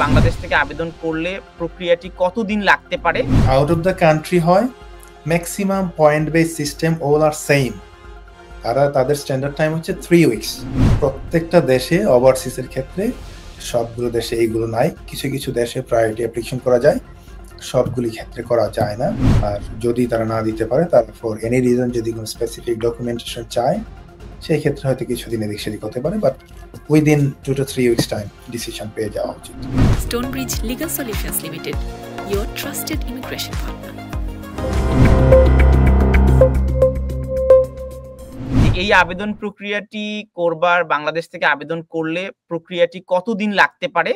বাংলাদেশ থেকে আবেদন করলে প্রক্রিয়াটি কতদিন লাগতে পারে? আউট অফ দ্য কান্ট্রি হয়, maximum point base system all are same. তাদের স্ট্যান্ডার্ড টাইম হচ্ছে 3 উইকস। প্রত্যেকটা দেশে ওভারসিজের ক্ষেত্রে সবগুলো দেশে এইগুলো নাই। কিছু কিছু দেশে প্রায়োরিটি অ্যাপ্লিকেশন করা যায়, সবগুলি ক্ষেত্রে করা যায় না। আর যদি তারা না দিতে পারে, তারা ফর এনি রিজন যদি কোনো স্পেসিফিক ডকুমেন্টেশন চায়, সেই ক্ষেত্রে হয়তো কিছুদিন এদিক সেদিক হতে পারে, but within 2 to 3 weeks time decision পেয়ে যাওয়া উচিত। Stonebridge legal solutions limited, your trusted immigration partner. এই আবেদন প্রক্রিয়াটি করবার, বাংলাদেশ থেকে আবেদন করলে প্রক্রিয়াটি কতদিন লাগতে পারে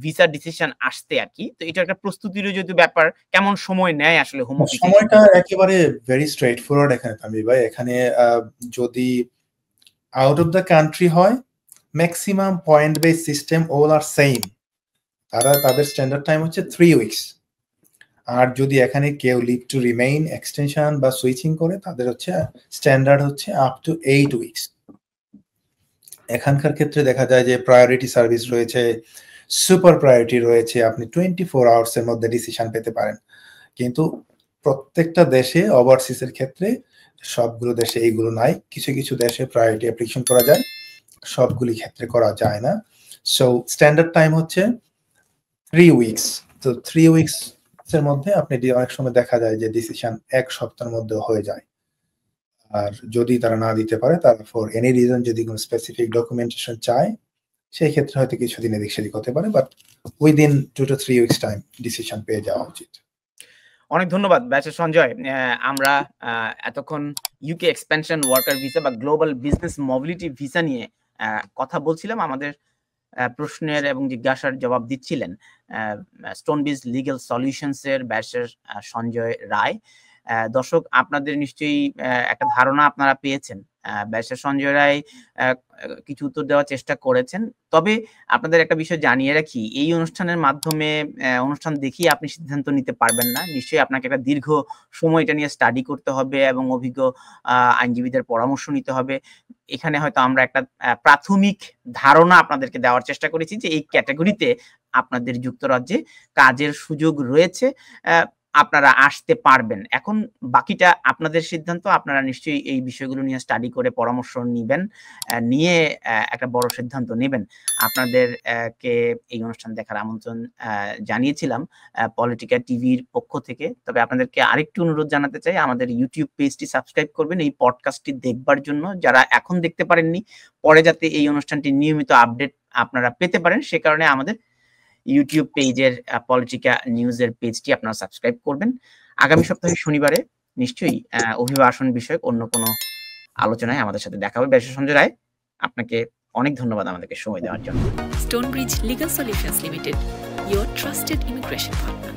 ভিসা ডিসিশন আসতে আর কি? তো এটা একটা প্রস্তুতিরও যদি ব্যাপার, কেমন সময় নেয় আসলে হোম অফিস? সময়টা একেবারে ভেরি স্ট্রেট ফরওয়ার্ড এখানে তানভীর ভাই। এখানে যদি আউট অফ দ্য কান্ট্রি হয়, maximum point base system all are same. তাদের স্ট্যান্ডার্ড টাইম হচ্ছে 3 উইকস। আর যদি এখানে কেউ লিভ টু রিমেইন, এক্সটেনশন বা সুইচিং করে, তাদের হচ্ছে স্ট্যান্ডার্ড হচ্ছে আপ টু 8 উইকস। এখানকার ক্ষেত্রে দেখা যায় যে প্রায়োরিটি সার্ভিস রয়েছে, সুপার প্রায়োরিটি রয়েছে, আপনি 24 আওয়ার্স এর মধ্যে ডিসিশন পেতে পারেন। কিন্তু প্রত্যেকটা দেশে ওভারসিজের ক্ষেত্রে সবগুলো দেশে এইগুলো নাই। কিছু কিছু দেশে প্রায়োরিটি অ্যাপ্লিকেশন করা যায়, সবগুলি ক্ষেত্রে করা যায় না। সো স্ট্যান্ডার্ড টাইম হচ্ছে 3 উইকস। তো 3 উইকস এর মধ্যে আপনি অনেক সময় দেখা যায় যে ডিসিশন 1 সপ্তাহের মধ্যে হয়ে যায়। আর যদি তারা না দিতে পারে, তারা ফর এনি রিজন যদি কোনো স্পেসিফিক ডকুমেন্টেশন চায়, সেই ক্ষেত্রে হয়তো কিছুদিন এদিক সেদিক হতে পারে, but within 2 to 3 weeks time decision পেয়ে যাওয়া উচিত। অনেক ধন্যবাদ ব্যাচের সঞ্জয়। আমরা এতক্ষণ ইউকে এক্সপেনশন ওয়ার্কার ভিসা বা গ্লোবাল বিজনেস মোবিলিটি ভিসা নিয়ে কথা বলছিলাম। আমাদের প্রশ্নের এবং জিজ্ঞাসার জবাব দিচ্ছিলেন স্টোনব্রিজ লিগ্যাল সলিউশনস এর ব্যাচের সঞ্জয় রায়। দর্শক, আপনাদের নিশ্চয়ই একটা ধারণা আপনারা পেয়েছেন। ব্যাচের সঞ্জয় রায় কিছু উত্তর দেওয়ার চেষ্টা করেছেন। তবে আপনাদের একটা বিষয় জানিয়ে রাখি, এই অনুষ্ঠানের মাধ্যমে অনুষ্ঠান দেখিয়ে আপনি সিদ্ধান্ত নিতে পারবেন না। নিশ্চয়ই আপনাকে একটা দীর্ঘ সময় এটা নিয়ে স্টাডি করতে হবে এবং অভিজ্ঞ আইনজীবীদের পরামর্শ নিতে হবে। এখানে হয়তো আমরা একটা প্রাথমিক ধারণা আপনাদেরকে দেওয়ার চেষ্টা করেছি যে এই ক্যাটাগরিতে আপনাদের যুক্তরাজ্যে কাজের সুযোগ রয়েছে, আপনারা আসতে পারবেন। এখন বাকিটা আপনাদের সিদ্ধান্ত। আপনারা নিশ্চয়ই এই বিষয়গুলো নিয়ে স্টাডি করে পরামর্শ নিবেন, নিয়ে একটা বড় সিদ্ধান্ত নেবেন। আপনাদের কে এই অনুষ্ঠান দেখার আমন্ত্রণ জানিয়েছিলাম পলিটিকা টিভির পক্ষ থেকে। তবে আপনাদেরকে আরেকটু অনুরোধ জানাতে চাই, আমাদের ইউটিউব পেজটি সাবস্ক্রাইব করবেন এই পডকাস্টটি দেখবার জন্য। যারা এখন দেখতে পারেননি, পরে যাতে এই অনুষ্ঠানটি নিয়মিত আপডেট আপনারা পেতে পারেন, সে কারণে আমাদের ইউটিউব পেজের পলিটিকা নিউজের পেজটি আপনারা সাবস্ক্রাইব করবেন। আগামী সপ্তাহে শনিবারে নিশ্চয়ই অভিবাসন বিষয়ক অন্য কোনো আলোচনায় আমাদের সাথে দেখা হবে। ব্যাচের সঞ্জয় রায়, আপনাকে অনেক ধন্যবাদ আমাদেরকে সময় দেওয়ার জন্য। Stonebridge legal solutions limited, your trusted immigration partner.